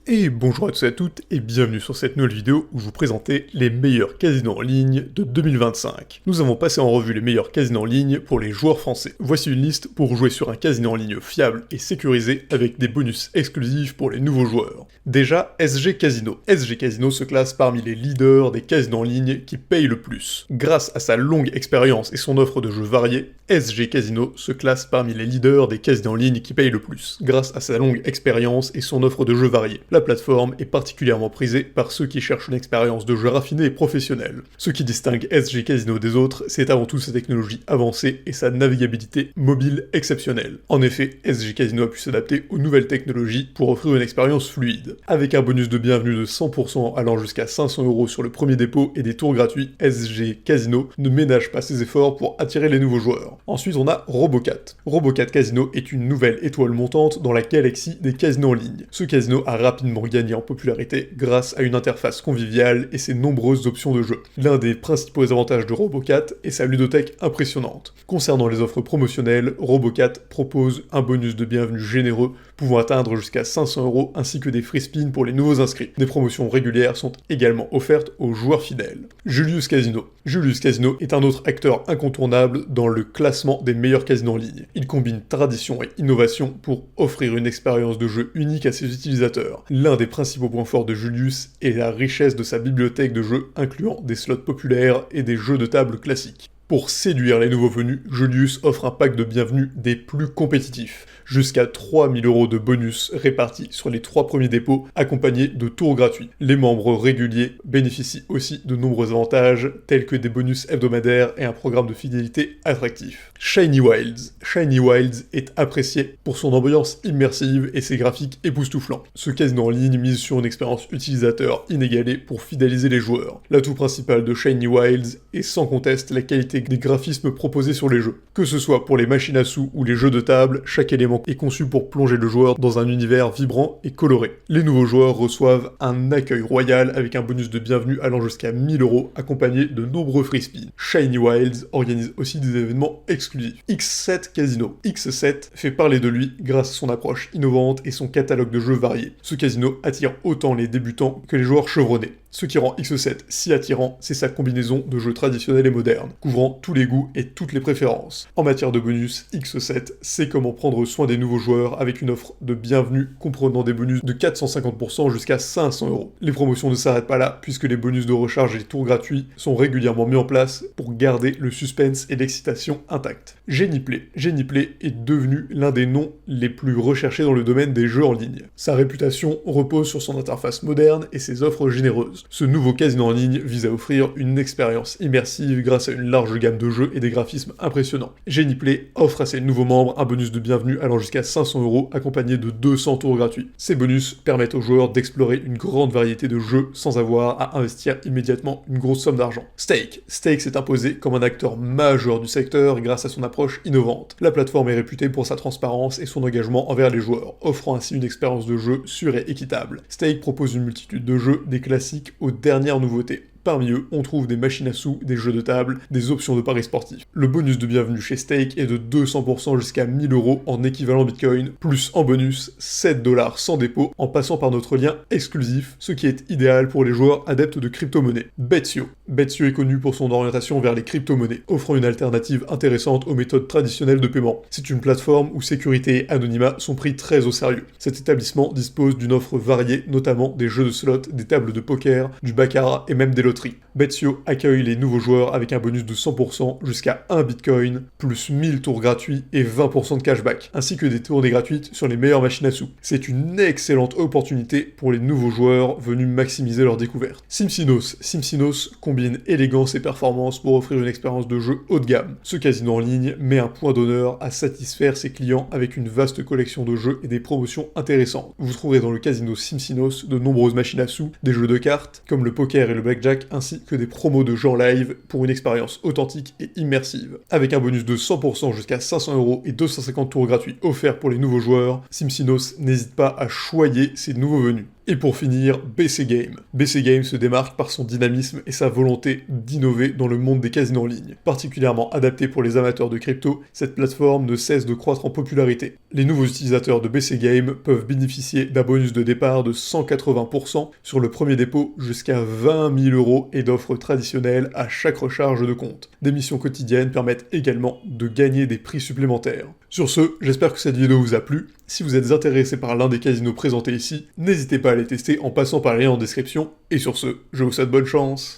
Et bonjour à tous et à toutes, et bienvenue sur cette nouvelle vidéo où je vous présentais les meilleurs casinos en ligne de 2025. Nous avons passé en revue les meilleurs casinos en ligne pour les joueurs français. Voici une liste pour jouer sur un casino en ligne fiable et sécurisé avec des bonus exclusifs pour les nouveaux joueurs. Déjà, SG Casino. SG Casino se classe parmi les leaders des casinos en ligne qui payent le plus. Grâce à sa longue expérience et son offre de jeux variés, SG Casino se classe parmi les leaders des casinos en ligne qui payent le plus. Grâce à sa longue expérience et son offre de jeux variés. La plateforme est particulièrement prisée par ceux qui cherchent une expérience de jeu raffinée et professionnelle. Ce qui distingue SG Casino des autres, c'est avant tout sa technologie avancée et sa navigabilité mobile exceptionnelle. En effet, SG Casino a pu s'adapter aux nouvelles technologies pour offrir une expérience fluide. Avec un bonus de bienvenue de 100% allant jusqu'à 500€ sur le premier dépôt et des tours gratuits, SG Casino ne ménage pas ses efforts pour attirer les nouveaux joueurs. Ensuite, on a Robocat. Robocat Casino est une nouvelle étoile montante dans la galaxie des casinos en ligne. Ce casino a rapidement gagné en popularité grâce à une interface conviviale et ses nombreuses options de jeu. L'un des principaux avantages de Robocat est sa ludothèque impressionnante. Concernant les offres promotionnelles, Robocat propose un bonus de bienvenue généreux pouvant atteindre jusqu'à 500€ ainsi que des free spins pour les nouveaux inscrits. Des promotions régulières sont également offertes aux joueurs fidèles. Julius Casino. Julius Casino est un autre acteur incontournable dans le classement des meilleurs casinos en ligne. Il combine tradition et innovation pour offrir une expérience de jeu unique à ses utilisateurs. L'un des principaux points forts de Julius est la richesse de sa bibliothèque de jeux incluant des slots populaires et des jeux de table classiques. Pour séduire les nouveaux venus, Julius offre un pack de bienvenue des plus compétitifs, jusqu'à 3000€ de bonus répartis sur les 3 premiers dépôts, accompagnés de tours gratuits. Les membres réguliers bénéficient aussi de nombreux avantages, tels que des bonus hebdomadaires et un programme de fidélité attractif. Shiny Wilds. Shiny Wilds est apprécié pour son ambiance immersive et ses graphiques époustouflants. Ce casino en ligne mise sur une expérience utilisateur inégalée pour fidéliser les joueurs. L'atout principal de Shiny Wilds est sans conteste la qualité des graphismes proposés sur les jeux. Que ce soit pour les machines à sous ou les jeux de table, chaque élément est conçu pour plonger le joueur dans un univers vibrant et coloré. Les nouveaux joueurs reçoivent un accueil royal avec un bonus de bienvenue allant jusqu'à 1000€ accompagné de nombreux free spins. Shiny Wilds organise aussi des événements exclusifs. X7 Casino. X7 fait parler de lui grâce à son approche innovante et son catalogue de jeux variés. Ce casino attire autant les débutants que les joueurs chevronnés. Ce qui rend X7 si attirant, c'est sa combinaison de jeux traditionnels et modernes, couvrant tous les goûts et toutes les préférences. En matière de bonus, X7 sait comment prendre soin des nouveaux joueurs avec une offre de bienvenue comprenant des bonus de 450% jusqu'à 500€. Les promotions ne s'arrêtent pas là, puisque les bonus de recharge et les tours gratuits sont régulièrement mis en place pour garder le suspense et l'excitation intacts. Geniplay. Geniplay est devenu l'un des noms les plus recherchés dans le domaine des jeux en ligne. Sa réputation repose sur son interface moderne et ses offres généreuses. Ce nouveau casino en ligne vise à offrir une expérience immersive grâce à une large gamme de jeux et des graphismes impressionnants. Geniplay offre à ses nouveaux membres un bonus de bienvenue allant jusqu'à 500€ accompagné de 200 tours gratuits. Ces bonus permettent aux joueurs d'explorer une grande variété de jeux sans avoir à investir immédiatement une grosse somme d'argent. Stake. Stake s'est imposé comme un acteur majeur du secteur grâce à son approche innovante. La plateforme est réputée pour sa transparence et son engagement envers les joueurs, offrant ainsi une expérience de jeu sûre et équitable. Stake propose une multitude de jeux, des classiques aux dernières nouveautés. Parmi eux, on trouve des machines à sous, des jeux de table, des options de paris sportifs. Le bonus de bienvenue chez Stake est de 200% jusqu'à 1000€ en équivalent Bitcoin, plus en bonus 7$ sans dépôt en passant par notre lien exclusif, ce qui est idéal pour les joueurs adeptes de crypto-monnaies. Betsio. Betsio est connu pour son orientation vers les crypto-monnaies, offrant une alternative intéressante aux méthodes traditionnelles de paiement. C'est une plateforme où sécurité et anonymat sont pris très au sérieux. Cet établissement dispose d'une offre variée, notamment des jeux de slots, des tables de poker, du baccarat et même des loteries. Betsio accueille les nouveaux joueurs avec un bonus de 100% jusqu'à 1 Bitcoin, plus 1000 tours gratuits et 20% de cashback, ainsi que des tournées gratuites sur les meilleures machines à sous. C'est une excellente opportunité pour les nouveaux joueurs venus maximiser leur découverte. SimSinos. SimSinos combine élégance et performance pour offrir une expérience de jeu haut de gamme. Ce casino en ligne met un point d'honneur à satisfaire ses clients avec une vaste collection de jeux et des promotions intéressantes. Vous trouverez dans le casino SimSinos de nombreuses machines à sous, des jeux de cartes, comme le poker et le blackjack, ainsi que des promos de jeux en live pour une expérience authentique et immersive. Avec un bonus de 100% jusqu'à 500€ et 250 tours gratuits offerts pour les nouveaux joueurs, SimSinos n'hésite pas à choyer ses nouveaux venus. Et pour finir, BC Game. BC Game se démarque par son dynamisme et sa volonté d'innover dans le monde des casinos en ligne. Particulièrement adaptée pour les amateurs de crypto, cette plateforme ne cesse de croître en popularité. Les nouveaux utilisateurs de BC Game peuvent bénéficier d'un bonus de départ de 180% sur le premier dépôt jusqu'à 20 000 € et d'offres traditionnelles à chaque recharge de compte. Des missions quotidiennes permettent également de gagner des prix supplémentaires. Sur ce, j'espère que cette vidéo vous a plu. Si vous êtes intéressé par l'un des casinos présentés ici, n'hésitez pas à les tester en passant par les liens en description. Et sur ce, je vous souhaite bonne chance.